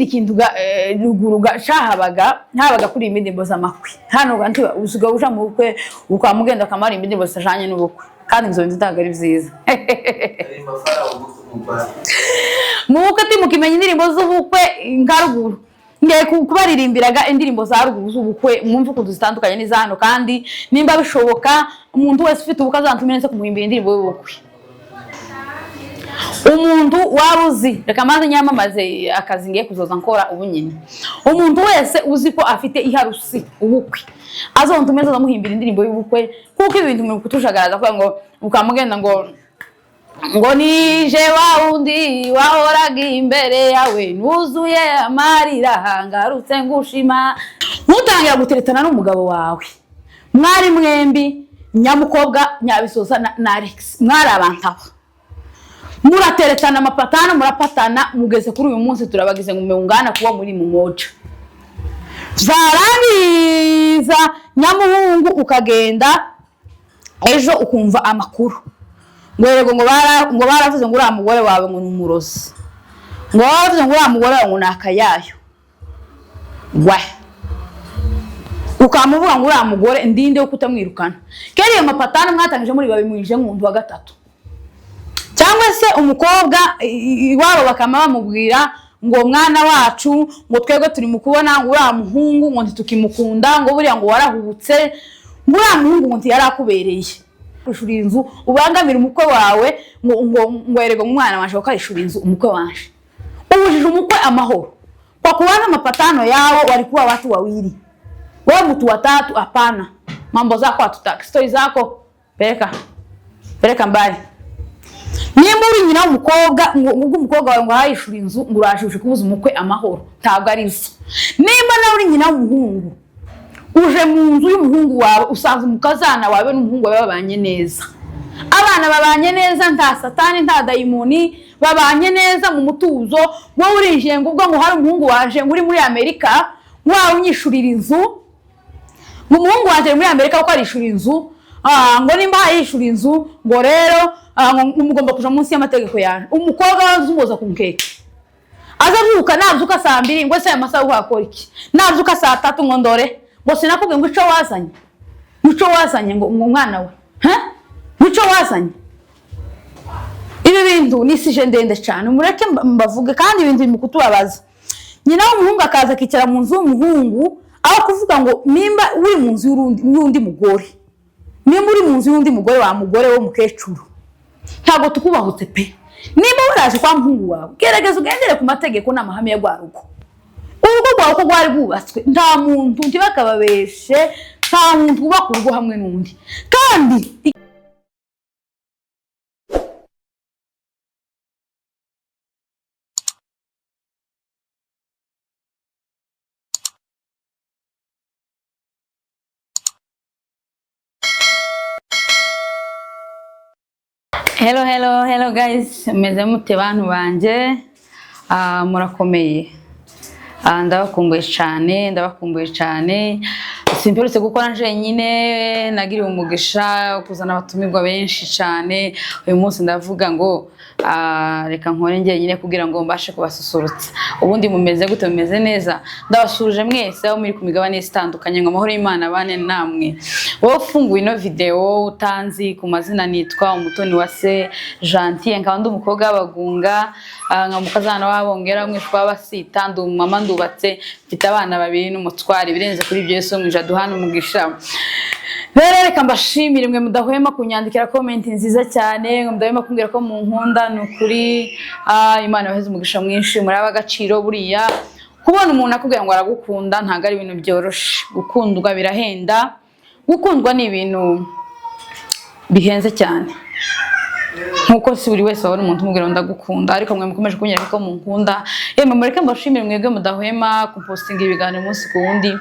ikindi kintu ruguru habaga kuri indirimbo z'amakwe hano ganti usiga uja mu bukwe ukamugenda kamara indirimbo zajanye n'ubukwe kandi izo bintu ntago ari byiza mu bukwe timukimenya indirimbo z'ubukwe ngaruguru ngiye kubaririmbiraga indirimbo za ruguru z'ubukwe mwumva ko duzitandukanye n'iza hano kandi nimba bishoboka umuntu wese ufite ubukwe azantumenetse kumuhimbira indirimbo y'ubukwe umuntu waruzi reka maze nyamamaze akazi ngiye kuzoza nkora ubunyine umuntu wese uzi ko afite iharusi ubukwe azontumeza zamuhimbira indirimbo y'ubukwe kuko ibintu mu kutushagaraza kwa ngo ukamugenda ngo nije waundi wahoraga imbere yawe nuzuye amarira hangarutse ngushima mutangira guteretana n'umugabo wawe mwari mwembi nyamukobwa Nyabizoza na Alexis mwari abantaba murateretana amapatana murapatana mugeze kuri uyu munsi turabagize ngo meungana kuba muri mu moja zarangiza nyamuhungu ukagenda ejo ukumva amakuru ngo baravuze ngo uriya mugore wawe ngo numurozi ngo baravuze ngo uriya mugore wawe ngo nakayayo we ukamuvuga ngo uriya mugore ndinde wo kutamwirukana keriye amapatana mwatangije muri babimwije nk'umuntu wa gatatu cyangwa se umukobwa iwabo bakama bamubwira ngo mwana wacu ngo twego turi mu kubona ngo uriya muhungu ngo ntitukimukunda ngo buriya ngo warahubutse ngo uriya muhungu ngo ntiyarakubereye ushura inzu ubangamira umukwe wawe ngo erego umwana waje ukarishura inzu umukwe waje ubujije umukwe amahoro kwa kuwana mapatano yao walikuwa watu wawili wewe mtu watatu hapana mambo zako hatutaki story zako peleka mbali nimuri nyina umukobwa umukobwa wawe ngo hayishura inzu ngo urashushe kubuza umukwe amahoro ntabwo ari zo nimba nawe uri nyina umuhungu uje mu nzu y'umuhungu wawe usanze umukazana wawe n'umuhungu wawe babanye neza abana babanye neza nta satani nta dayimoni babanye neza mu mutuzo wowe urinjiye ngo ubwo ngo hari umuhungu waje ngo uri muri Amerika wawe unyishurira inzu ngo umuhungu waje muri Amerika uko arishura inzu ngo nimba hayishura inzu ngo rero umugomba kuja munsi y'amategeko yaje umukobwa wazumuza kunkeke azavuka navuka saa 2 ngo se amasaha ukakora iki navuka saa 3 ngo ndore ngo sinakubwe ngo ico wazanye ngo umwana we ico wazanye ibi bintu nisije ndende cyane mureke mbavuge kandi ibintu bimukutubabaza nyina w'umuhungu akaza kicara mu nzu y'umuhungu aho kuvuga ngo nimba uri mu nzu y'undi mugore nimba uri mu nzu y'undi mugore wa mugore wo mukecuru ntago tukubahutse pe nimba waraje kwa muhungu wawe gerageza ugendere ku mategeko n'amahame ya gwaruko urugo rwawe ko rwari rwubatswe nta muntu ntibakababeshe nta muntu ubaka urugo hamwe n'undi kandi Hello guys, meze mute bantu banje murakomeye ndabakumbuye cyane simperutse gukora nje nyine nagiriye umugisha kuzana abatumirwa benshi cyane uyu munsi ndavuga ngo reka nkore ngiye nyine kugira ngo mbashe kubasusurutsa ubundi mumeze gute mumeze neza ndabasuje mwese aho muri ku migabane itandukanye ngo amahoro y'Imana bane namwe wowe ufunguye ino video utanzi ku mazina nitwa umutoni wa se Gentille nkaba ndi umukobwa w'abagunga nka mukazana wabongera mwe twabasita ndu mama ndubatse mfite abana babiri n'umutwari birenze kuri ibyo Yesu mwija duhana umugisha reka mbashimire mwe mudahwema kunyandikira comment nziza cyane mudahwema kumbwira ko mu nkunda nukuri Imana yaheze umugisha mwinshi muri abagaciro buriya kubona umuntu akubwira ngo aragukunda ntago ari ibintu byoroshe gukundwa birahenda gukundwa ni ibintu bihenze cyane nkuko si buri wese wabona umuntu umubwira ndagukunda ariko mwe mukomeje kunyereka ko munkunda yemwe mureke mbashimire mwebwe mudahwema kupostinga ibiganiro umunsi ku wundi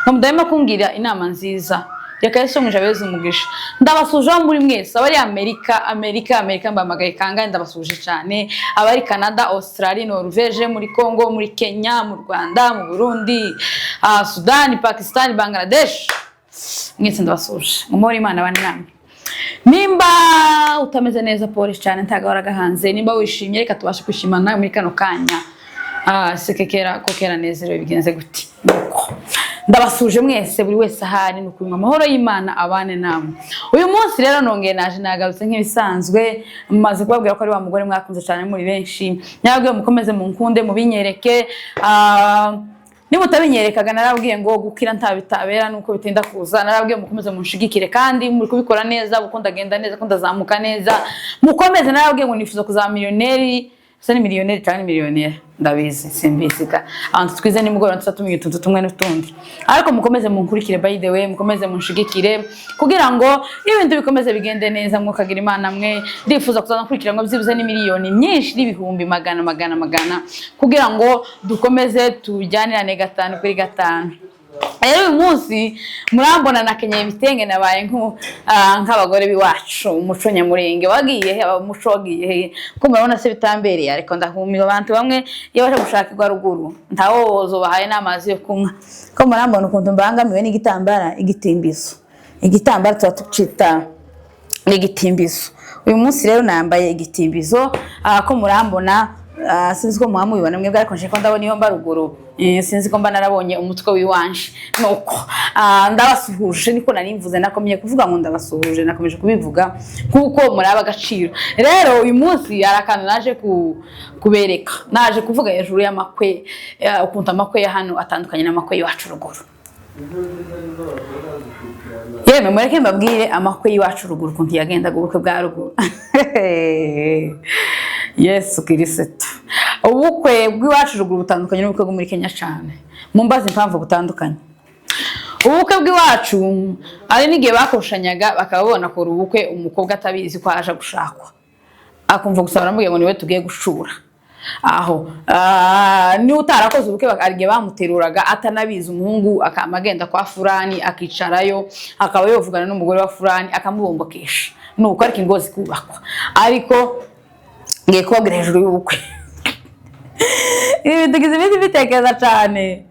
mudahwema kumbwira inama nziza reka Yesu mwije abeze umugisha ndabasuje muri mwese abari Amerika mbamagaye kanga ndabasuje cyane abari Canada Australia Norvège muri Congo muri Kenya mu Rwanda mu Burundi Sudan Pakistan Bangladesh mwese ndabasuje umuri Imana bane namwe nimba utameze neza Paul cyane ntagahora gahanze nimba wishimye reka tubashe kwishimana muri kano kanya sekekera kokera nezerewe bigenze guti ndabasuje mwese buri wese ahari nukunywa amahoro y'Imana abane namwe uyu munsi rero nongeye naje nagarutse nk'ibisanzwe maze kubabwira ko ari wa mugore mwakunze cyane muri benshi nyabwe mukomeze munkunde mubinyereke nimutabinyerekaga narabwiye ngo gukira ntabitabera nuko bitinda kuza narabwiye mukomeze munshigikire kandi muri kubikora neza gukunda genda neza ko ndazamuka neza mukomeze narabwiye ngo nifuza kuzaba miliyoneri se ni miliyoneri cyane miliyoneri ndabizi simbisika abantu twize ni mugoro nsatumiye utuntu tumwe n'utundi ariko mukomeze munkurikire by the way mukomeze munshigikire kugira ngo ibintu bikomeze bigende neza mwokagira Imana mwe ndifuza kuzaza nkurikira ngo byibuze ni miliyoni nyinshi n'ibihumbi magana kugira ngo dukomeze tujyanirane 5 kuri 5 uyu munsi murambona nakenyeye ibitenge nabaye nk'abagore biwacu umuco nyamurenge wagiye umuco wagiye ko murabona se bitambereye ariko ndahumira abantu bamwe iyo baje gushaka igwa ruguru ntawozo bahaye n'amazi yo kunywa ko murambona ukuntu mbangamiwe n'igitambara igitambara tucita n'igitimbizo uyu munsi rero nambaye igitimbizo ko murambona sinzi ko mwamubibona mwebwe ariko nje ko ndabona iyo mbaruguru sinzi ko mba narabonye umutwe wiwanje nuko ndabasuhuje niko nari mvuze nakomeye kuvuga ngo ndabasuhuje nakomeje kubivuga kuko muraba agaciro rero uyu munsi arakantu naje kubereka naje kuvuga hejuru y'amakwe ukuntu amakwe ya hano atandukanye n'amakwe yacu ruguru yeme mureke mbabwire amakwe yacu ruguru ukuntu yagendaga ubukwe bwa ruguru Yesu Kristo ubukwe bw'iwacu ruguru butandukanye n'ubukwe bwo muri Kenya cyane mumbaze impamvu butandukanye ubukwe bw'iwacu ari n'igihe bakoshanyaga bakabona ko ubukwe umukobwa atabizi ko aje gushakwa akumva gusabira mugiye ngo niwe tugiye gushura aho ni utarakoze ubukwe bakarige bamuteruraga atanabizi umuhungu akamagenda kwa Furani akicarayo akaba yovugana n'umugore wa Furani akamubombokesha nuko ariko ingozi kubakwa ariko ngiye kubabwira hejuru y'ubukwe ibi tugize ibindi bitekereza cyane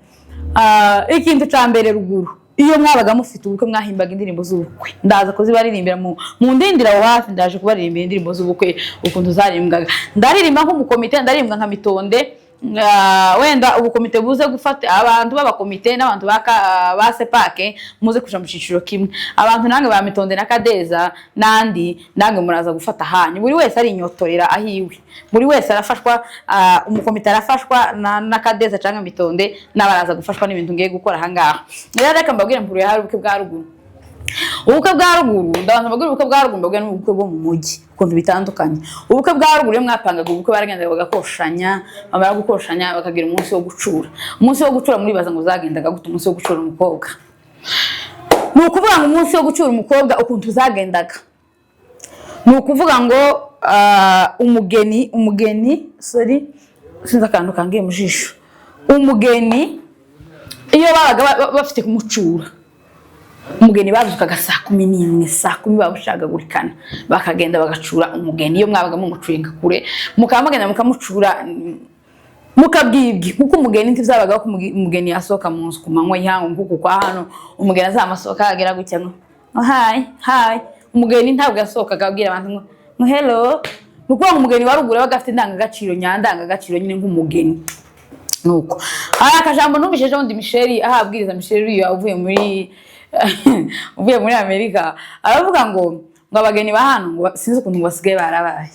ikintu cya mbere ruguru iyo mwabaga mufite ubukwe mwahimbaga indirimbo z'ubukwe ndaza kuzibaririmbira mu ndindira aho hafi ndaje kubaririmbira indirimbo z'ubukwe ukuntu zarimbwaga ndaririmba nk'umukomite ndarimbwa nka mitonde wenda ubukomite buze gufata abantu b'abakomite n'abantu ba sepake muze kuja mu ciciro kimwe abantu nange ba mitonde na kadeza nandi nange muraza gufata hanyu buri wese ari inyotorera ahiwe buri wese arafashwa umukomite arafashwa na kadeza cyangwa mitonde n'abaraza gufashwa n'ibintu ngiye gukora hangaha rero reka mbabwire mpuru ya ubukwe bwa ruguru ubukwe bwa ruguru ndabanza bagura ubukwe bwa ruguru mbabwira n'ubukwe bwo mu mujyi ukuntu bitandukanye ubukwe bwa ruguru iyo mwapangaga ubukwe baragendaga bagakoshanya bamara gukoshanya bakagira umunsi wo gucura muri baza ngo zagendaga gute umunsi wo gucura umukobwa ni ukuvuga ngo umunsi wo gucura umukobwa ukuntu zagendaga ni ukuvuga ngo umugeni sorry sinzi akantu kangiye mu jisho umugeni iyo babaga bafite kumucura umugeni bazukaga saa 11 saa 10 babushagagurikana bakagenda bagacura umugeni iyo mwabaga mumucuringa kure mukamagenda mukamucura mukabwibwi kuko umugeni ntizabaga ko umugeni yasoka mu nzu kumanywa yihango kuko kwa hano umugeni azamasoka agera gutya ngo hi umugeni ntabwo yasokaga abwira abantu ngo hello nuko umugeni warugura bagafite ndangagaciro nyandangagaciro nyine nk'umugeni nuko akajambo numvisheje undi Michel ahabwiriza Michel uyu uvuye muri Amerika aravuga ngo abageni ba hano ngo sinzi ukuntu basigaye barabaye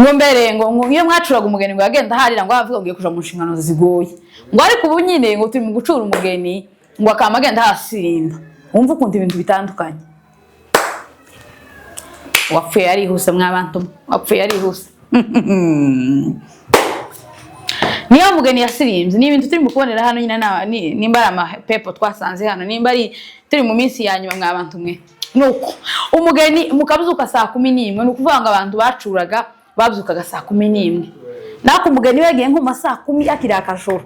ngo mbere ngo iyo mwacuraga umugeni ngo yagenda harira ngo avuga ngiye kuja mu nshingano zigoye ngo ariko ubu nyine ngo turi mu gucura umugeni ngo akamagenda hasimba umva ukuntu ibintu bitandukanye wapfuye arihuse mwabantu wapfuye arihuse niyo mugeni yasirimbye ni ibintu turi mu kubonera hano nyine nimba ari amapepo twasanze hano nimba ari turi mu minsi ya nyuma mwabantu mwe nuko umugeni mukabuzuka saa 11 nukuvuga ngo abantu bacuraga babuzukaga saa 11 nako umugeni yagiye nko masaa 10 akiri akashoro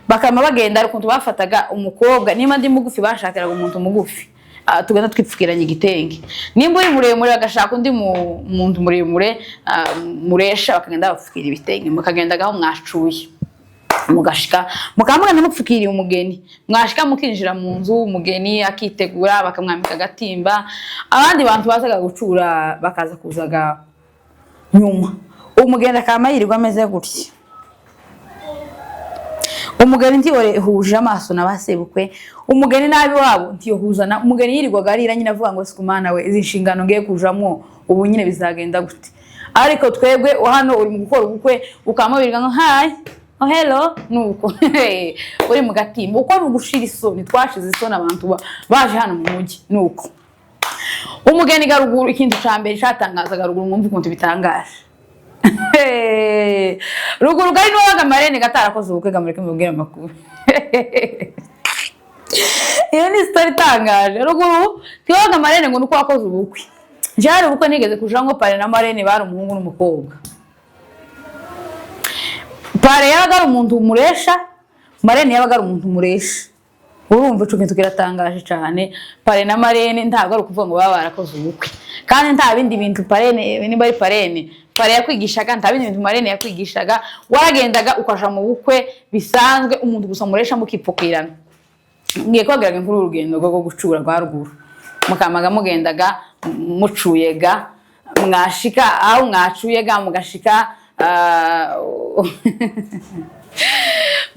bakama bagenda ariko bafataga umukobwa nimba ndi mugufi bashakiraga umuntu mugufi tugenda twipfukiranye igitenge nimba uri muremure agashaka undi muntu muremure muresha bakagenda bapfukira ibitenge mukagendaga aho mwacuye mugashika mukamugana mupfukiriye umugeni mwashika mukinjira mu nzu umugeni akitegura bakamwambika gatimba abandi bantu bazaga gucura bakaza kuzaga nyuma umugeni akamayirwa ameze gutya umugeni ntiyahuje amaso na basebukwe, umugeni nabi wabo ntiyahuzana, umugeni yirirwaga arira nyine avuga ngo sikumana we izi nshingano ngiye kujamwo ubu nyine bizagenda gute. Ariko twebwe hano uri mu gukora ubukwe ukamubirwa ngo hi oh hello nuko uri mu gatimba uko nugushira isoni, twashize isoni abantu baje hano mu mujyi nuko. Umugeni garuguru ikintu cyambere cyatangaza garuguru mwumva ukuntu bitangaje. Ruguru gari no marene gatarakoze ubukwe gamureke mubwira makuru. Iyo ni story tangaje. Ruguru tiwaga marene ngo nuko wakoze ubukwe. Jari ubukwe nigeze kuja ngo pare na marene bari umuhungu n'umukobwa. Pare yabaga ari umuntu muresha, marene yabaga ari umuntu muresha. Urumva ico kintu kiratangaje cyane. Pare na marene ntabwo ari ukuvuga ngo baba barakoze ubukwe. Kandi nta bindi bintu parene niba ari parene pare yakwigishaga, nta bindi bintu marene yakwigishaga, waragendaga ukaja mu bukwe bisanzwe umuntu gusa muresha mukipokirana. Ngiye kwagiraga inkuru urugendo rwo gucura rwa ruguru, mukamaga mugendaga mucuyega, mwashika aho mwacuyega mugashika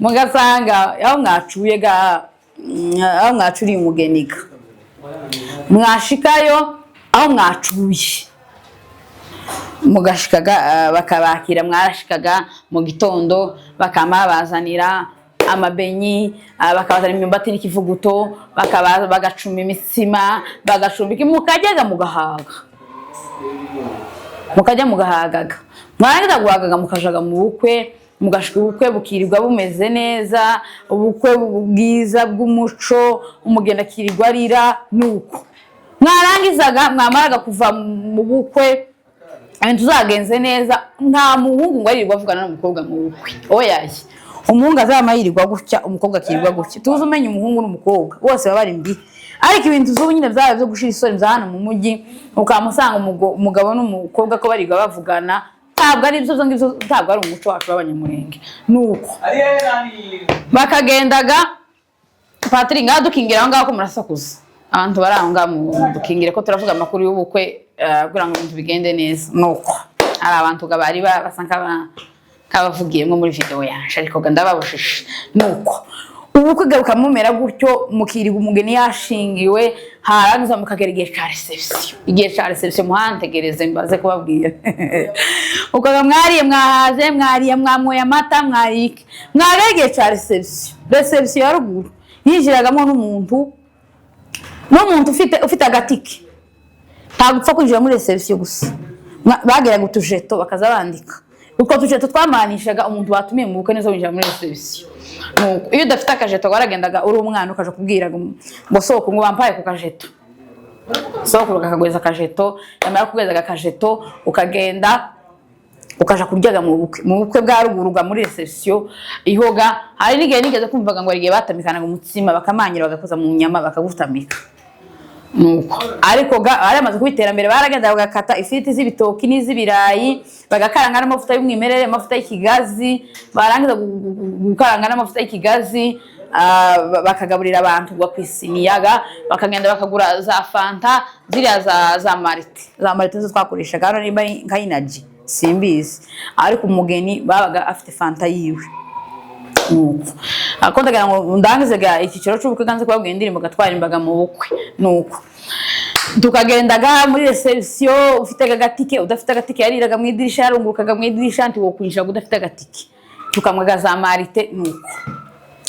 mugasanga aho mwacuyega aho mwacuriye umugeniga, mwashikayo aho mwacuye mugashikaga bakabakira, mwarashikaga mu gitondo bakama bazanira amabenyi, bakabazana imyumbati n'ikivuguto, bakabaza bagacuma imitsima, bagacumbika mukajyaga mugahaga, mukajya mugahagaga, mwarangiza guhagaga mukajaga mu bukwe, mugashika ubukwe bukirirwa bumeze neza, ubukwe bwiza bw'umuco, umugenda kirirwa arira nuko. Mwarangizaga mwamaraga kuva mu bukwe abantu zagenze neza, nta muhungu ngo arirwa avugana n'umukobwa mu bukwe oyaye. Umuhungu azama yirirwa gutya, umukobwa kirirwa gutya, tuzi umenya umuhungu n'umukobwa bose baba bari mbi. Ariko ibintu zo nyine byabaye byo gushira isoni za hano mu mujyi, ukamusanga umugabo n'umukobwa ko barirwa bavugana, ntabwo ari byo ngibyo, ntabwo ari umuco wacu w'abanyamurenge nuko. Bakagendaga Patrick ngadukingira aho ngaho ko murasakuza, abantu baranga mu dukingire ko turavuga amakuru y'ubukwe kugira ngo ibintu bigende neza nuko. Ari abantu gabari basanka kabavugiyemo muri video yanje, ariko ndababushishe nuko. Ubukwe garuka mumera gutyo, mukiriga umugeni yashingiwe, harangiza mukagera igihe ca reception. Igihe ca reception muhantegereze mbaze kubabwira. Ukaga mwariye mwahaze, mwariye mwamwoye amata, mwarike mwaregeye ca reception. Reception ya ruguru yinjiragamo n'umuntu ufite agatike, ntagupfa kwinjira muri reception gusa. Bageraga utujeto bakaza bandika, uko tujeto twamanishaga umuntu batumiye mu bukwe neza winjira muri reception nuko. Iyo udafite akajeto waragendaga uri umwana ukaje kubwira ngo soko ngo bampaye ku kajeto, soko ukakagweza akajeto, yamara kugweza akajeto ukagenda ukaja kuryaga mu bukwe bwa ruguru muri reception ihoga. Hari n'igihe nigeze kumvaga ngo arigiye batamikanaga umutsima bakamanyira bagakoza mu nyama bakagutamika nuko. Ariko aramaze kubiterambere baragenda bagakata ifiti z'ibitoki n'izibirayi, bagakaranga n'amafuta y'umwimerere, amafuta y'ikigazi, barangiza gukaranga n'amafuta y'ikigazi, bakagaburira abantu gwa kwisiniyaga, bakagenda bakagura za fanta ziriya za marite zo twakoreshaga hano nimba nka energy simbizi. Ariko umugeni babaga afite fanta yiwe nuko. Akondaga ngo ndangizega ikiciro cy'ubukwe ganze kubabwira indirimbo gatwara imbaga mu bukwe nuko. Tukagendaga muri reception ufite agatike, udafite agatike yariraga mu idirisha, yarungurukaga mu idirisha nti wokwinjira udafite agatike, tukamwaga za marite nuko.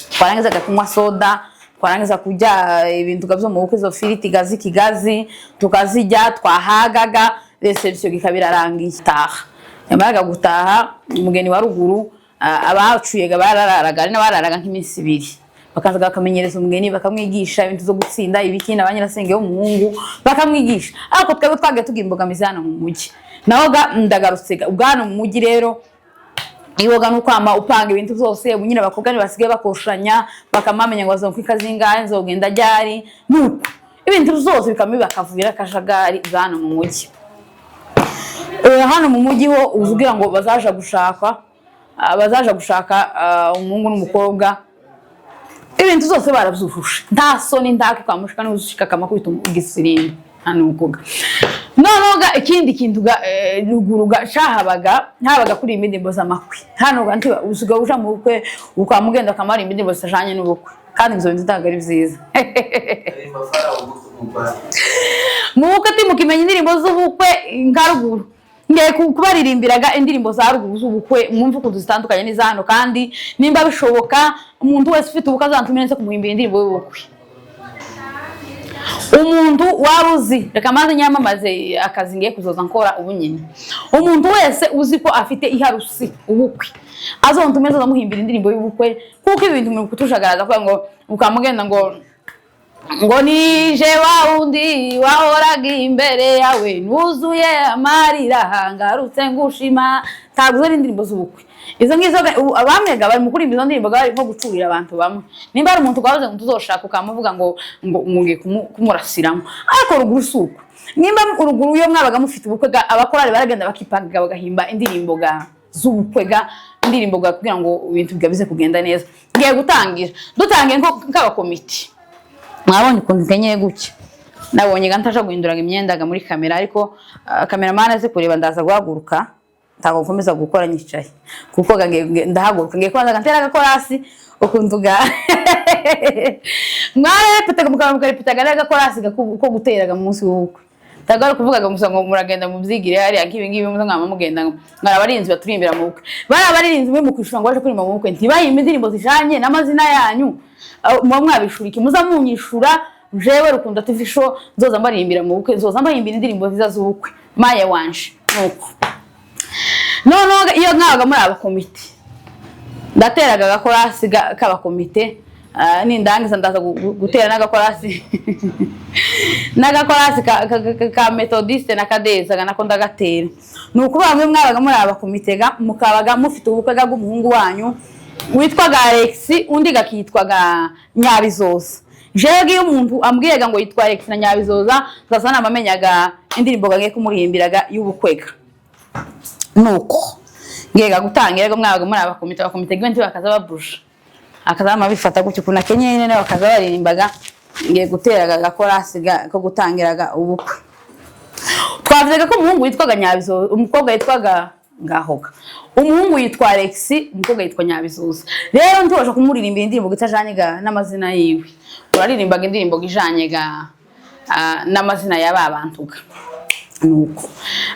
Twarangiza kunywa soda, twarangiza kujya ibintu gabyo mu bukwe, zo firiti kigazi tukazijya, twahagaga reception gikabirarangiye taha. Yamaraga gutaha umugeni wa ruguru abacuyega barararaga n'abararaga nk'iminsi 2, bakazaga bakamenyereza umugeni, bakamwigisha ibintu zo gutsinda ibiki n'abanyirasenge w'umuhungu bakamwigisha. Ariko twebwe twage tugimbogamiza hano mu mujyi naho ndagarutse ubwana mu mujyi. Rero iwoga nuko upanga ibintu byose ubunyine bakobwa ni basigaye bakoshanya, bakamamenya ngo bazonkwika zingahe nzogenda ryari nuko. Ibintu byose bikami bakavura akajagari hano mu mujyi. Hano mu mujyi ho uzugira ngo bazaja gushaka umuhungu n'umukobwa, ibintu zose barabyufusha, nta soni ndake kwamushika n'uzushika kama kubita igisirimbo hanukuga nonoga ikindi kintu ruguruga shahabaga kuri imidimbo z'amakwi hano ganti usiga uja mu bukwe ukamugenda kamara imidimbo zajanye n'ubukwe kandi izo bintu ndagari byiza mu bukwe timukimenya indirimbo z'ubukwe ngaruguru ngiye kubaririmbiraga indirimbo za ruguru z'ubukwe mwumva ko zitandukanye n'izano kandi nimba bishoboka umuntu wese ufite ubukwe azantumenye kumuhimbira indirimbo y'ubukwe umuntu waruzi reka maze nyamamaze akazi ngiye kuzoza nkora ubunyine umuntu wese uzi ko afite iharusi ubukwe azontumeza zamuhimbira indirimbo y'ubukwe kuko ibintu mu kutushagaraza kwa ngo ukamugenda ngo nije waundi wahoraga imbere yawe nuzuye amarira hangarutse ngushima taguze indirimbo z'ubukwe izo ngizo abamwega bari mukuri imbizo ndirimbo bari nko gucurira abantu bamwe nimba ari umuntu kwavuze ngo tuzoshaka ukamuvuga ngo ngiye kumurasiramo ariko ruguru suko nimba uruguru yo mwabaga mufite ubukwe abakorari baragenda bakipaga bagahimba indirimbo z'ubukwe indirimbo kugira ngo ibintu bigabize kugenda neza ngiye gutangira dutangiye nk'aba komite mwabonye ukuntu kenyeye guke nabonye gantasha guhinduraga imyendaga muri kamera ariko cameraman aze kureba ndaza guhaguruka ntago nkomeza gukora nyicaye kuko ndahaguruka ngiye kwanza gantera agakorasi ukunduga mware peta mukaripitaga agakorasi ko guteraga mu munsi w'ubukwe tagaro kuvugaga musa ngo muragenda mu byigire hari ngibi muza ngama mugenda ngarabarinzi baturimbira mu bukwe barabarinzi mwe mu kwishura ngo baje kurimba mu bukwe ntibayime indirimbo zijanye n'amazina yanyu mu mwabishuriki muza munyishura jewe Rukundo TV show nzoza mbarimbira mu bukwe nzoza mbahimbira indirimbo ziza z'ubukwe maye wanje nuko no iyo nkabaga muri aba komite ndateraga agakorasi k'aba komite nindangiza ndaza gutera n'agakorasi ka methodiste nakadeza nako ndagatera nuko bamwe mwabaga muri aba komite mukabaga mufite ubukwe bw'umuhungu wanyu witwaga Alexis undi gakitwaga Nyabizoza jewe iyo umuntu ambwiyega ngo yitwa Alexis na Nyabizoza zasa namamenyaga indirimbo gagiye kumurihimbiraga y'ubukwega nuko ngega gutangira ngo mwabaga muri abakomite gwe bakaza babusha akazama bifata gutyo kuna Kenya nyene bakaza baririmbaga ngiye guteraga gakorasi ko gutangiraga ubukwe twavuga ko umuhungu witwaga Nyabizoza umukobwa yitwaga ngahoga umuhungu yitwa Alexis umukobwa yitwa Nyabizoza rero ntibasha kumuririmbira indirimbo gitajanyega n'amazina yiwe uraririmbaga indirimbo gijanyega n'amazina y'ababantuga nuko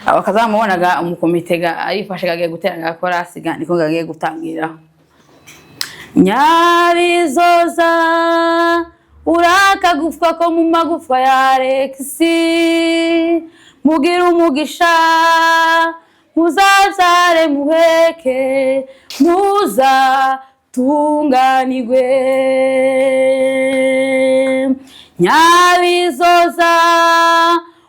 abakazamubonaga umukomite arifashe gagiye gutera gakorasi niko gagiye gutangira Nyabizoza urakagufwa ko mu magufwa ya Alexis mugira umugisha muzazare muheke muza tunganirwe Nyabizoza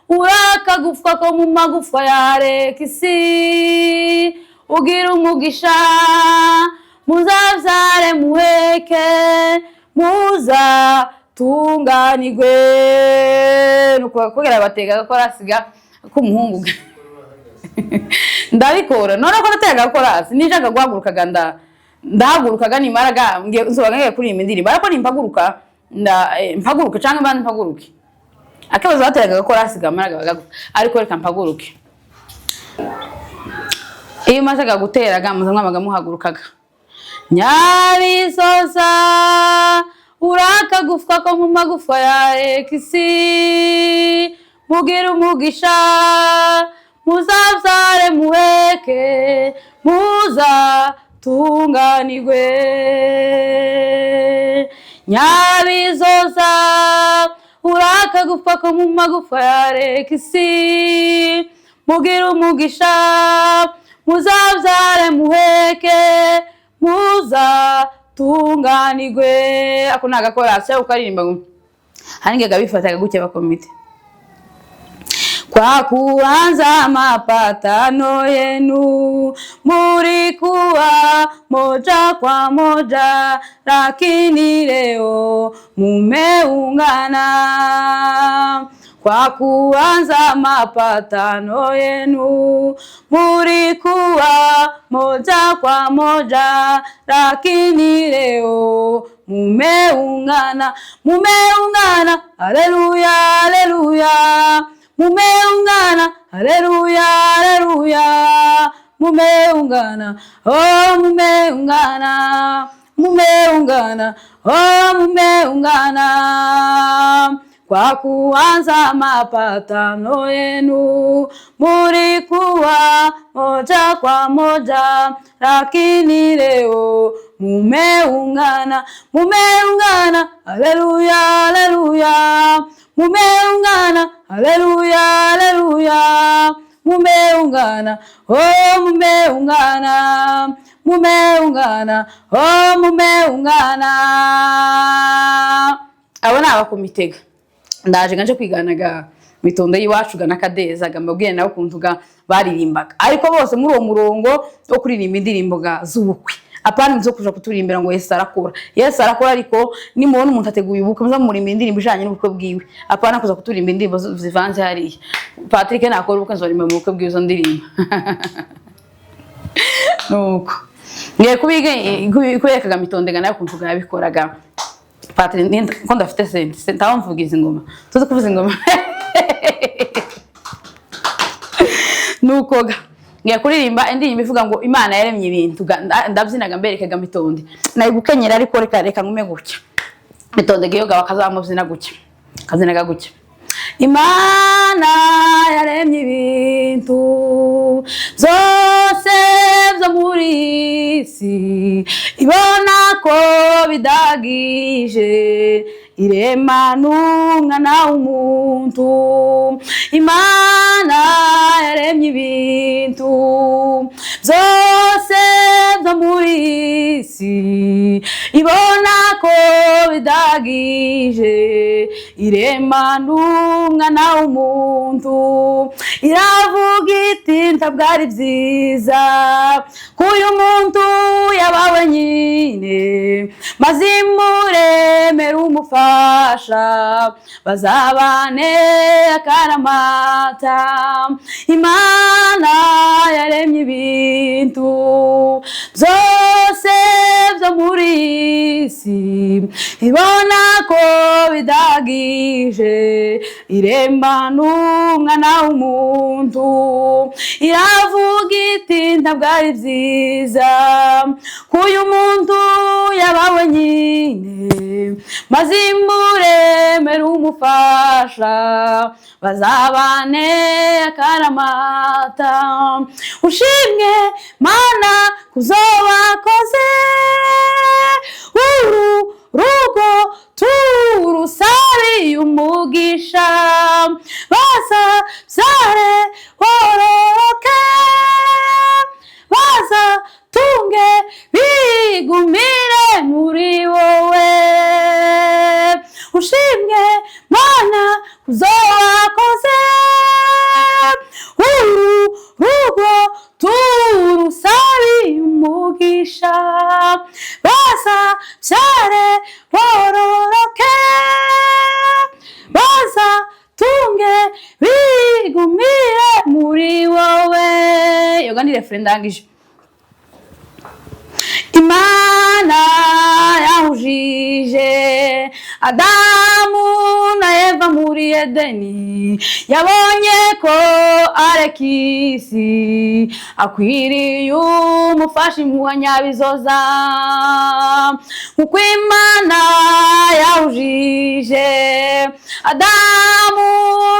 urakagufwa ko mu magufwa ya Alexis ugira umugisha muzazare muheke muza tunganirwe nuko kugera batega gakorasiga k'umuhungu ndabikora none ko natega gakorasi nijaga guhagurukaga ndahagurukaga nimaraga nzobaga ngiye kuri indirimbo ariko nimpaguruka mpaguruke cyangwa mbana mpaguruke akabazo batega gakorasi gamaraga ariko reka mpaguruke iyo mazaga guteraga muzamwabaga muhagurukaga Nyabizoza urakagufwa ko mu magufwa ya Alexis mugira umugisha muzazare muheke muza tunganirwe Nyabizoza urakagufwa ko mu magufwa ya Alexis mugira umugisha muzazare muheke muza tunganirwe ako nagakorasi ukaririmba ngo haningega bifataga guke bakomite kwa kuanza mapatano yenu mulikuwa moja kwa moja lakini leo mumeungana kwa kuanza mapatano yenu mulikuwa moja kwa moja lakini leo mumeungana, mumeungana, haleluya, haleluya, mumeungana, haleluya, haleluya, mumeungana, oh mumeungana, mumeungana, oh mumeungana, kwa kuanza mapatano yenu mulikuwa moja kwa moja, lakini leo mumeungana, mumeungana, haleluya, haleluya, mumeungana, haleluya, haleluya, mumeungana, oh mumeungana, mumeungana, oh mumeungana. Abo naba kumitega ndaje nganje kwiganaga mitondo yiwacu gana kadeza gambabwiye nawe kuntuga baririmbaga, ariko bose muri uwo murongo wo kuririmba indirimbo ga zubukwe, apana nzo kuja kuturimbira ngo Yesu arakora. Yesu arakora, ariko ni mubona umuntu ateguye ubukwe muza murimba indirimbo ijanye n'ubukwe bwiwe, apana kuza kuturimba indirimbo zivanze hariya. Patrick nakora ubukwe nzorimba mu bukwe bwiwe zo ndirimba nuko ngiye kubikaga mitondega nayo kuntuga yabikoraga. Patrick ko ndafite sente ntaho mvugiza ingoma tuzi kuvuza ingoma nuko ngiye kuririmba indirimbo ivuga ngo Imana yaremye ibintu, ndabyinaga mberekaga mitonde nayi gukenyera, ariko reka ngume gutya mitonde giyo gaba kazamubyina gutya kazinaga gutya. Imana yaremye ibintu byose byo muri isi, ibona ko bidagije irema n'umwana w'umuntu. Imana yaremye ibintu byose byo muri isi, ibona ko bidagije irema n'umwana w'umuntu. Iravuga iti ntabwo ari byiza ko uyu muntu yabawe nyine, maze imuremera umufasha bazabane akaramata. Imana yaremye ibintu byose byo muri isi, ibona ko bidagije irema n'umwana w'umuntu. Iravuga iti ntabwo ari byiza ko uyu muntu yabawe nyine, maze imuremera umufasha bazabane akaramata. Ushimwe Mana kuzo wakoze, uru rugo turusabiye umugisha, bazabyare bororoke, bazatunge bigumire muri wowe. Ushimwe Mana kuzo wakoze, uru rugo turusabiye umugisha, bazabyare bororoke, bazatunge bigumire muri wowe. Yoga ni referen ndangije. Imana yahujije Adamu na Eva muri Edeni, yabonye ko Alexis akwiriye umufasha impuha Nyabizoza. Kuko Imana yahujije Adamu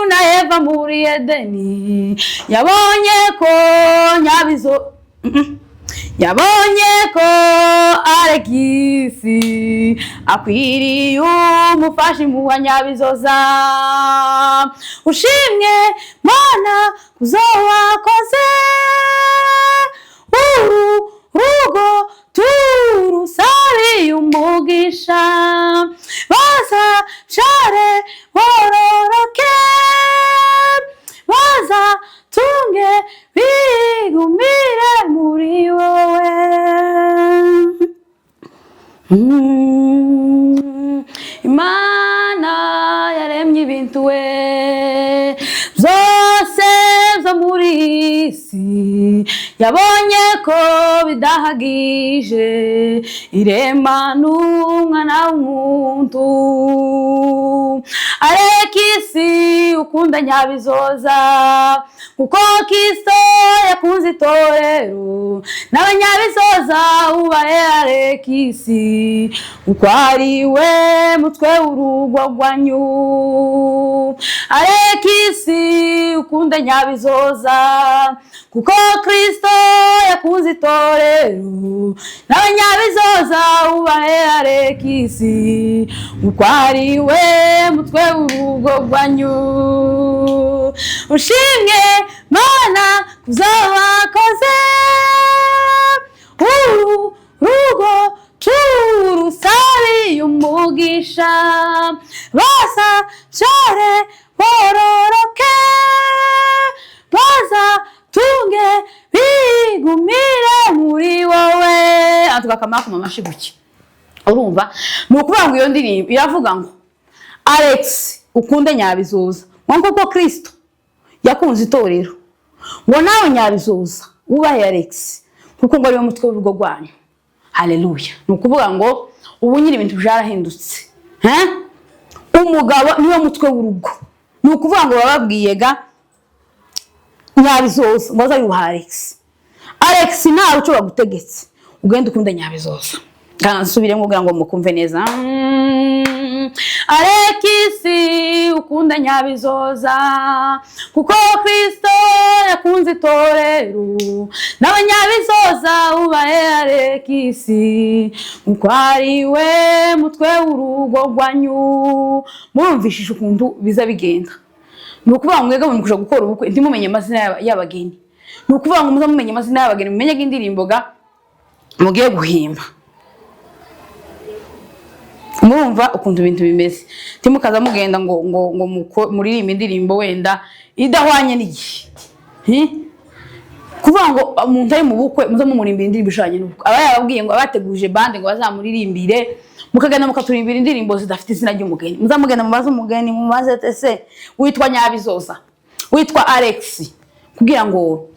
na Eva muri Edeni, yabonye ko yabonye ko Alexis akwiriye umufasha impuha Nyabizoza. Ushimwe Mana kuzo wakoze, uru rugo turusabiye umugisha, bazabyare bororoke, bazatunge bigumire muri wowe. Imana yaremye ibintu we byose byo muri isi, yabonye ko bidahagije irema n'umwana w'umuntu. Alexis ukunda Nyabizoza kuko Kristo yakunze itorero n'abanyabizoza ubahe Alexis uko ari we mutwe w'urugo rwanyu. Alexis ukunda Nyabizoza kuko Kristo yakunze itorero n'abanyabizoza ubahe Alexis uko ari we mutwe w'urugo rwanyu. Ushimwe Mana kuzabakoze urugo turusabiye umugisha basa cyore bororoke baza tunge bigumire muri wowe. Atukakamara ku mamashibuki urumva nukuvuga ngo iyo ndirimbo iravuga ngo Alex ukunde Nyabizoza nk'uko Kristo yakunze itorero ngo nawe Nyabizoza ubahe Alex kuko ngo ari mutwe w'urugo rwanyu. Haleluya. Nukuvuga ngo ubu nyiri ibintu byarahindutse umugabo niwe mutwe w'urugo. Nukuvuga ngo bababwiyega Nyabizoza ngo azayuha Alex nawe uco bagutegetse ugende ukunda Nyabizoza. Nsubire kugira ngo mukumve neza. Alexis ukunda Nyabizoza kuko Kristo yakunze itorero n'abanyabizoza ubahe Alexis uko ari we mutwe w'urugo rwanyu. Murumvishije ukuntu biza bigenda. Nukuvuga ngo mwega mukuja gukora ubukwe ndimumenye amazina y'abageni. Nukuvuga ngo muzamumenye amazina y'abageni mumenye indirimbo ga mugiye guhimba. Murumva ukuntu ibintu bimeze. Timukaza mugenda ngo muririmba indirimbo wenda idahwanye n'igihe. Kuvuga ngo umuntu ari mu bukwe muzamumurimba indirimbo ishanye n'ubukwe. Aba yababwiye ngo abateguje bande ngo bazamuririmbire mukagenda mukaturimbira indirimbo zidafite izina ry'umugeni. Muzamugenda mubaze umugeni mumaze tese witwa Nyabizoza witwa Alexis kugira ngo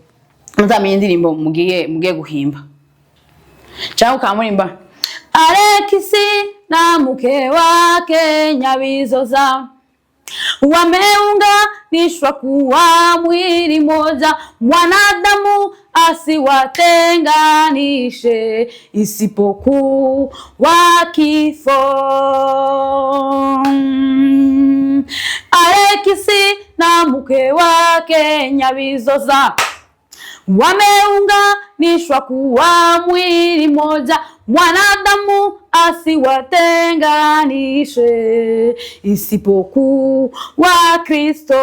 muzamenye indirimbo mugiye guhimba. Cyangwa ukamurimba Alexis na mke wake Nyabizoza wameunganishwa kuwa mwili moja, mwanadamu asiwatenganishe isipokuwa kifo. Alexis na mke wake Nyabizoza wameunganishwa kuwa mwili moja, mwanadamu asiwatenganishe isipokuwa Kristo.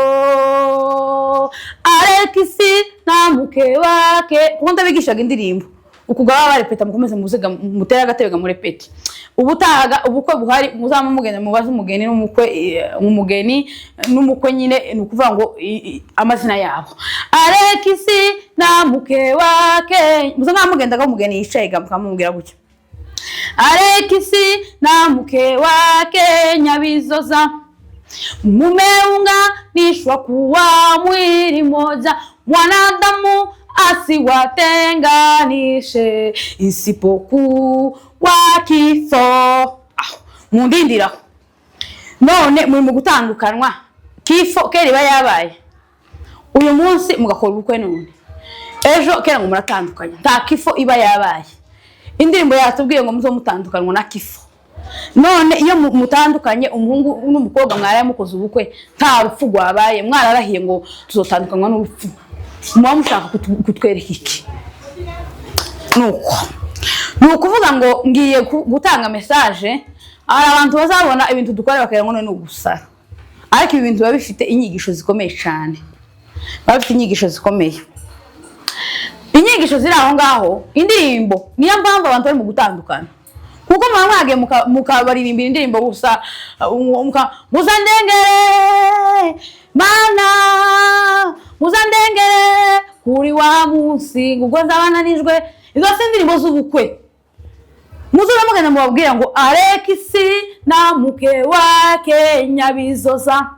Alexis na mke wake kundi bigishaga indirimbo ukugaba barepeta mukomeze muzega mutera agatebega murepeti ubutahaga ubukwe buhari muzama mugenda mubaza umugeni n'umukwe nyine nukuvuga ngo amazina yabo. Alexis na mke wake muzanga mugendaga umugeni yicaye gamkamubwira gutyo. Alexis na mke wake Nyabizoza mumeunganishwa kuwa mwili moja, mwanadamu asiwatenganishe isipokuwa kifo. Mundindira none muri mu gutandukanwa kifo keri bayabaye uyu munsi mugakora ubukwe none ejo kera ngo muratandukanye nta kifo iba yabaye. Indirimbo yatubwiye ngo muzo mutandukanwa na kifo. None iyo mutandukanye umuhungu n'umukobwa mwaraye mukoze ubukwe nta rupfu rwabaye mwararahiye ngo tuzotandukanwa n'urupfu, muba mushaka kutwereka iki? Nukuvuga ngo ngiye gutanga message abantu bazabona ibintu dukora bakaya ngo none ugusara, ariko ibi bintu babifite inyigisho zikomeye cyane, babifite inyigisho zikomeye. Inyigisho ziri aho ngaho. Indirimbo niyo mpamvu abantu bari mu gutandukana, kuko mwage mukabaririmbira indirimbo gusa muzandengere mana muzandengere kuri wa munsi ngo zabananijwe. Izo indirimbo z'ubukwe muzura mugenda mubabwira ngo Alexis na mke wake Nyabizoza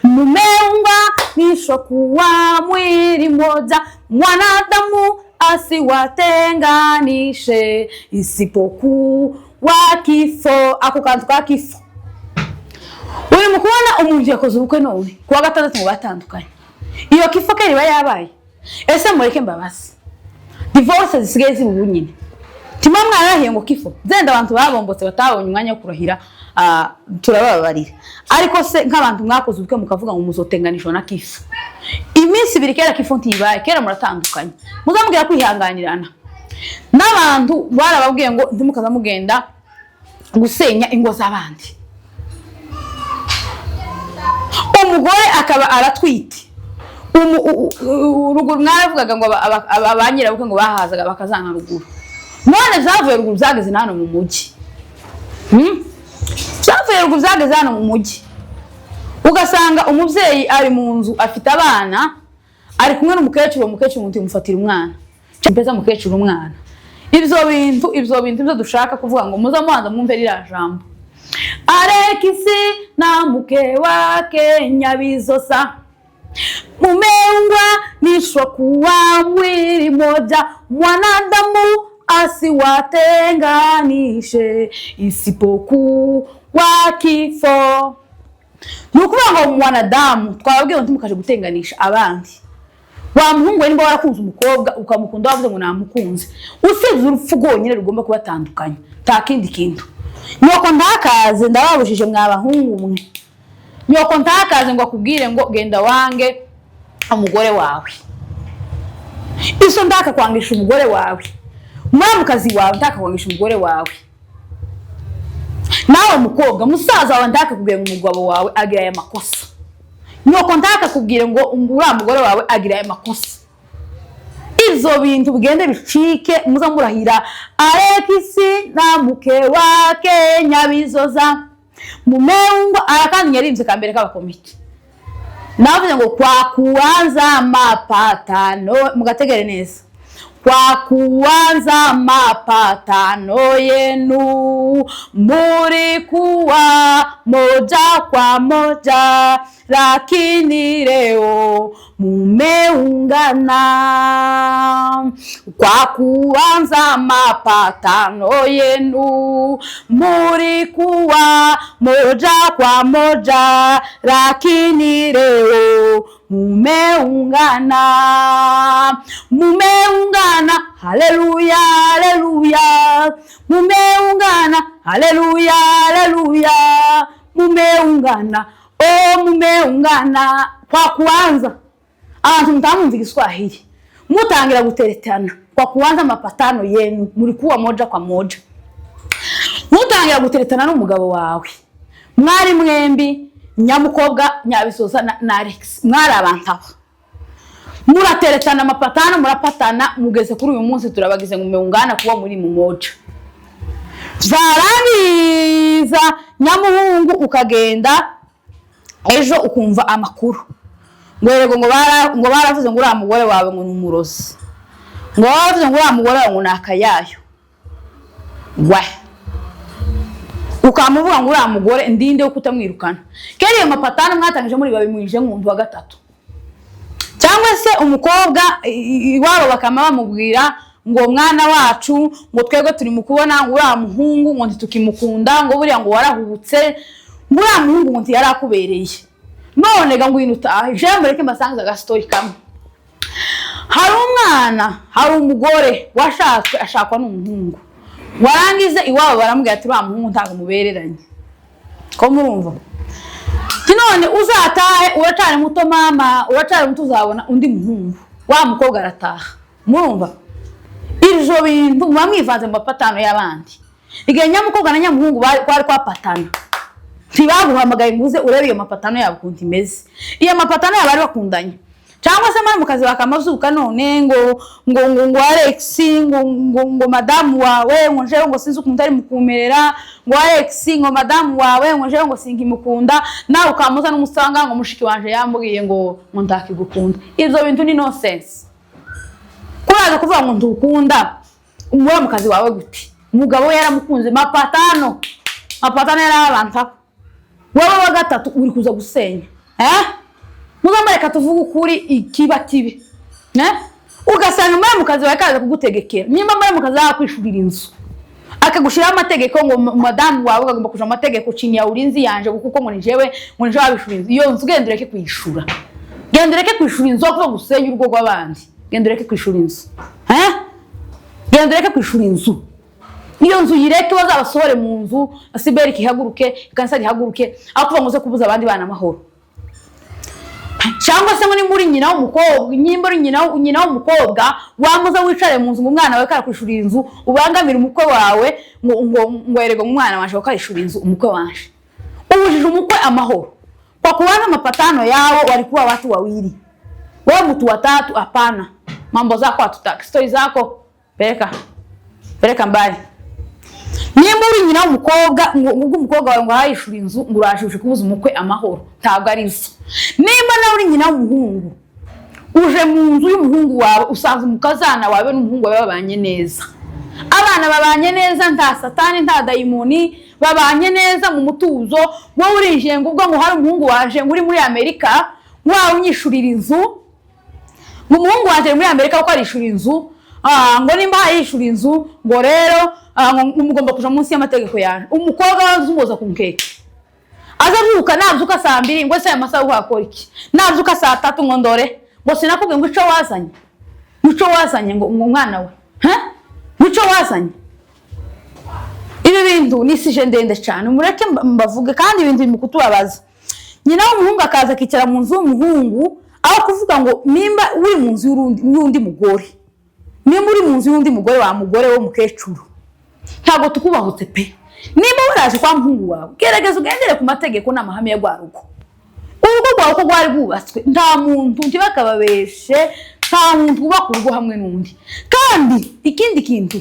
mumeunganishwa kuwa mwili moja, mwanadamu asiwatenganishe isipokuwa kifo. Ako kantu ka kifo uri mu kubona umuntu yakoze ubukwe none kuwa gatandatu mu batandukanye, iyo kifo ke riba yabaye. Ese mureke mbabazi divorce zisigaye zibu nyine tima mwarahiye ngo kifo zenda abantu babombotse batabonye umwanya wo kurahira turababarira. Ariko se nk'abantu mwakoze ubukwe mukavuga ngo muzotenganishwa na kifo, iminsi ibiri kera kifo ntibaye, kera muratandukanye, muzamubwira kwihanganirana. N'abantu barababwiye ngo ntimukaza mugenda gusenya ingo z'abandi. Umugore akaba aratwite uruguru mwaravugaga ngo abanyira buke ngo bahazaga bakazana ruguru, none zavuye ruguru zageze hano mu mujyi. Zavuye ruguru zageze hano mu mujyi, ugasanga umubyeyi ari mu nzu afite abana ari kumwe n'umukecuru, umukecuru umuntu yumufatira umwana mpeza mukecuru umwana. Ibyo bintu byo dushaka kuvuga ngo muza mubanza mwumve rira jambo Alexis na mke wake Nyabizoza mumeungwa nishwa kuwa mwili moja, mwanadamu asiwatenganishe isipokuwa kifo. Nukuvuga ngo mwanadamu twababwiye ngo mukaje gutenganisha abandi. Wa muhungu we nimba warakunze umukobwa ukamukunda wavuze ngo namukunze, usibye urupfu rwonyine rugomba kubatandukanya, ta kindi kintu. Nyoko ntakaze ndababujije mwabahungu mwe, nyoko ntakaze ngo akubwire ngo genda wange umugore wawe. Iso ndaka kwangisha umugore wawe, mwamukazi wawe ndaka kwangisha umugore wawe. Nawe mukobwa musaza wawe ndaka kubwira umugabo wawe agira aya makosa, nyoko ntaka kubwire ngo ura mugore wawe agira aya makosa. Izo bintu bigende bicike, muza murahira Alexis na mke wake Nyabizoza mumeungwa. Arakandi yarimze kambere k'abakomiti navuze ngo kwa kuanza mapatano, mugategere neza, kwa kuanza mapatano yenu muri kuwa moja kwa moja, lakini leo mumeungana. Kwa kuanza mapatano yenu muri kuwa moja kwa moja, lakini leo mumeungana. Mumeungana, haleluya haleluya, mumeungana, haleluya haleluya, mumeungana. Oh, mumeungana. Kwa kuanza abantu mtamumva Kiswahili mutangira guteretana. Kwa kuanza mapatano yenu muri kuwa moja kwa moja, mutangira guteretana n'umugabo wawe, mwari mwembi nyamukobwa Nyabizoza na Alexis, mwari abantu aba murateretana mapatano, murapatana mugeze kuri uyu munsi turabagize ngo mumeungana kuba muri mu moja. Zarangiza nyamuhungu ukagenda ejo ukumva amakuru ngo baravuze ngo ura mugore wawe ngo numurozi, ngo baravuze ngo ura mugore wawe ngo nakayayo. Ukamuvuga ngo ura mugore ndinde yo kutamwirukana. Keri iyo mapatano mwatangije muri babimwije nk'umuntu wa gatatu, cyangwa se umukobwa iwabo bakama bamubwira ngo mwana wacu ngo twego turi mukubona ngo ura muhungu ngo ntitukimukunda, ngo buriya ngo warahubutse, ngo ura muhungu ngo ntiyarakubereye, none ga ngwino utahe. Je mureke mbasangiza ga story kamwe. Hari umugore washatswe ashakwa n'umuhungu, warangize iwabo baramubwira ati ura muhungu ntago mubereranye. Ko murumva kinone uzatahe uracari muto mama, uracari muto uzabona undi muhungu, wa mukobwa arataha. Murumva ivyo bintu bamwivanze mu mapatano y'abandi. Igihe nyamukobwa na nyamuhungu kwari kwapatana, ntibaguhamagaye nguze urebe iyo mapatano yabo kunti meze. Iyo mapatano yabo ari bakundanye, cyangwa se mara mukazi bakamazuka none ngo Alexis ngo madamu wawe ngo nje ngo sinzi ukuntu ari mukumerera, ngo Alexis ngo madamu wawe ngo nje ngo singi mukunda, nawe ukamuza n'umusanga ngo mushiki wanje yambwiye ngo ndakigukunda. Ivyo bintu ni nonsense. Kuraza kuvuga ngo ndukunda umura mukazi wawe guti, umugabo yaramukunze. Mapatano yarabantu wowe wa gatatu uri kuza gusenya. Muzamureka tuvuga ukuri ikiba kibi. ugasanga muramukazi wawe kaza kugutegekera nimba muramukazi yakwishurira inzu akagushiraho amategeko ngo madamu wawe agomba kuja amategeko chini ya ulinzi yanje kuko ngo nijewe wabishura inzu iyo nzu genda ureke kwishura inzu kuko gusenya urugo rw'abandi genda ureke kwishura inzu genda ureke kwishura inzu iyo nzu yireke bazabasohore mu nzu asiberi kihaguruke kansa gihaguruke akuva ngo ze kubuza abandi bana amahoro cyangwa se ngo ni muri nyina w'umukobwa nyimba uri nyina w'umukobwa wamuza wicare mu nzu ngo umwana wawe karakwishura inzu ubangamira umukwe wawe ngo erego umwana wanje wakarishura inzu umukwe wanje ubujije umukwe amahoro kwa kuwana mapatano yao walikuwa watu wawili wewe mtu watatu hapana mambo zako hatutaki story zako peleka mbali nimba uri nyina w'umukobwa ngo umukobwa wawe ngo hayishura inzu ngo urashushe kubuza umukwe amahoro ntabwo ari zo nimba nawe uri nyina w'umuhungu uje mu nzu y'umuhungu wawe usanze umukazana wawe n'umuhungu wawe babanye neza abana babanye neza nta satani nta dayimoni babanye neza mu mutuzo wowe urinjiye ngo ubwo ngo hari umuhungu waje muri Amerika wawe unyishurira inzu ngo umuhungu waje muri Amerika ko arishura inzu ngo nimba hayishura inzu ngo rero mugomba kuja munsi y'amategeko yaje umukobwa wazumuza ku nkeke azavuka navuka saa 2 ngo se amasaha ukakora iki navuka saa 3 ngo ndore ngo sinakubwiye ngo ico wazanye ngo umwana we ico wazanye ibi bintu nisije ndende cyane mureke mbavuge kandi ibintu bimukutubabaza nyina w'umuhungu akaza kicara mu nzu y'umuhungu aho kuvuga ngo nimba uri mu nzu y'undi mugore nimba uri mu nzu y'undi mugore wa mugore wo mukecuru ntago tukubahutse pe nimba waraje kwa muhungu wawe gerageza ugendere ku mategeko n'amahame ya gwaruko urugo rwawe ko rwari rwubatswe nta muntu ntibakababeshe nta muntu uba ku rugo hamwe n'undi kandi ikindi kintu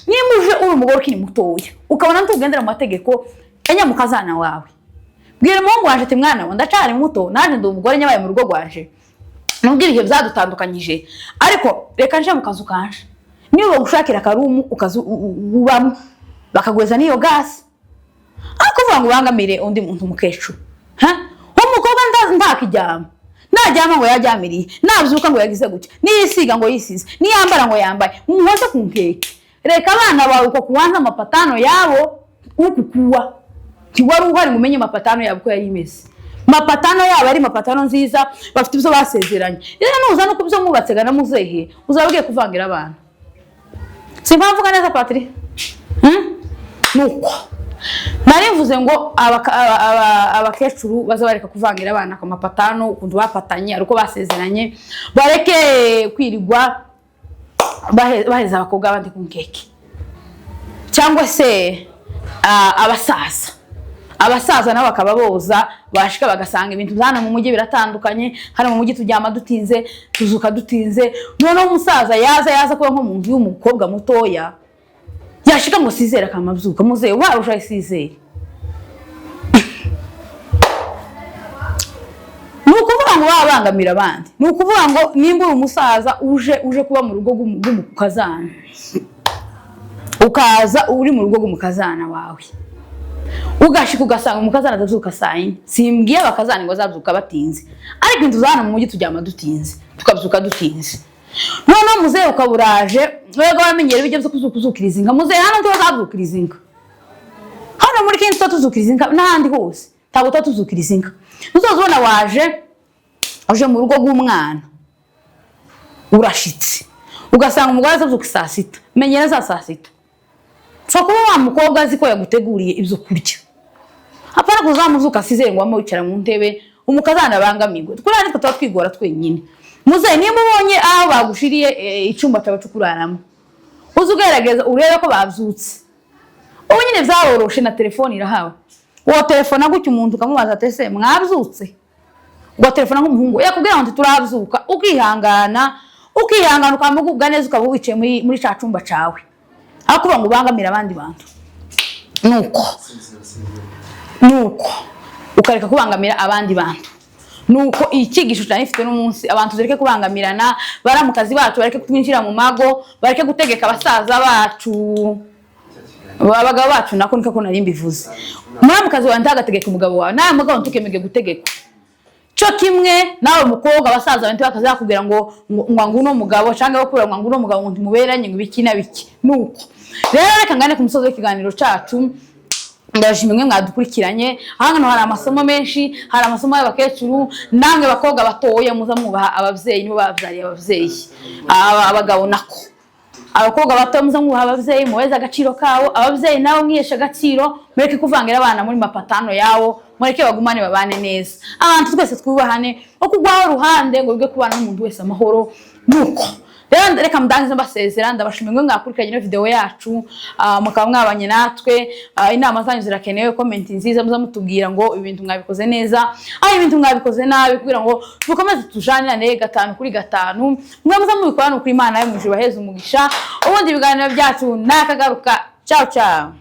nimba uje uri umugore ukiri mutoya ukabona ntugendera mu mategeko enya mukazana wawe bwira umuhungu waje ati mwana we ndacari muto naje ndi umugore nyabaye mu rugo rwaje nubwira ibyo byadutandukanyije ariko reka nje mu kazu kanje niba gushakira karumu ukazubamo bakagweza niyo gas akuvuga ngo bangamire undi muntu mukecuru umukobwa ndakijyama najyama ngo yajyamiriye nabyuka ngo yagize gutya niyisiga ngo yisize niyambara ngo yambaye umuhoza ku nkeke reka abana bawe ko kuwanza amapatano yabo ukukuwa kiwari uhari mumenye amapatano yabo ko yari imeze mapatano yabo ari mapatano nziza bafite ibyo basezeranye rero nuza no kubyo mubatsega na muzehe uzabwiye kuvangira abana simbavuga neza Patrick nuko narivuze ngo abakecuru bazabareka kuvangira abana ku mapatano ukuntu bapatanye ariko basezeranye bareke kwirigwa baheza abakobwa abandi ku nkeke cyangwa se abasaza nabo bakaba boza bashika bagasanga ibintu byana mu mujyi biratandukanye hano mu mujyi tujyama dutinze tuzuka dutinze none umusaza yaza kuba nko mu nzu y'umukobwa mutoya yashika ngo sizera kamabyuka muze warusha isizere nukuvuga ngo babangamira abandi nukuvuga ngo nimba umusaza uje kuba mu rugo rw'umukazana ukaza uri mu rugo rw'umukazana wawe ugashika ugasanga umukazana atazuka saa 4 simbwiye abakazana ngo zabyuka batinze ariko intuzana mu mujyi tujyama dutinze tukabyuka dutinze none muze ukaburaje wego bamenyera ibyo byo kuzukiriza inka muze hano ntibazazukiriza inka hano muri kintu tutuzukiriza inka n'ahandi hose ntabwo tutuzukiriza inka uzozubona waje mu rugo rw'umwana urashitse ugasanga umugore azazuka saa 6 menyera za saa 6 kuba wa mukobwa azi ko yaguteguriye ibyo kurya apana kuzamuzuka sizere ngo amuwicara mu ntebe umukazana bangamirwe twari tuba twigora twenyine muze nimba ubonye aho bagushiriye icumba cyabacukuraramo uzugerageza urebe ko babyutse ubu nyine byaworoshe na telefone irahawe uwo telefone gutyo umuntu ukamubaza ati ese mwabyutse uwo telefone nk'umuhungu yakubwira ngo turabyuka ukihangana ukamugubwa neza ukaba wicaye muri ca cumba cawe akuba ngo bangamira abandi bantu nuko ukareka kubangamira abandi bantu nuko ikigisho cyane ifite n'umunsi abantu zereke kubangamirana baramukazi bacu bareke twinjira mu mago bareke gutegeka abasaza bacu abagabo bacu nako niko nari mbivuze muramukazi wanje agategeka umugabo wawe naye mugabo ntukemege gutegeka cyo kimwe nawe mukobwa abasaza bente bakazakubwira ngo nguno mugabo cyangwa bakubwira ngo nguno mugabo ngo muberanye ngo biki na biki nuko rero reka ngane ku musozo w'ikiganiro cacu ndashimye mwe mwadukurikiranye hano hari amasomo menshi hari amasomo y'abakecuru namwe bakobwa batoye muza mubaha abavyeyi nibo bavyariye abavyeyi abagabo nako abakobwa bato muza mwubaha abavyeyi muweza agaciro kawo abavyeyi nabo mwiyesha agaciro mureke kuvangira abana muri mapatano yawo mureke bagumane babane neza abantu twese twubahane okugwaho ruhande ngo bige kubana n'umuntu wese amahoro nuko rero reka mudangize mbasezera ndabashimye mwe mwakurikiranye video yacu mukaba mwabanye natwe inama zanyu zirakenewe comment nziza muza mutubwira ngo ibintu mwabikoze neza ibintu mwabikoze nabi kugira ngo dukomeze tujanirane 5 kuri 5 mwe muza mubikora no kuri Imana yo mujubaheza umugisha ubundi ibiganiro byacu nakagaruka ciao ciao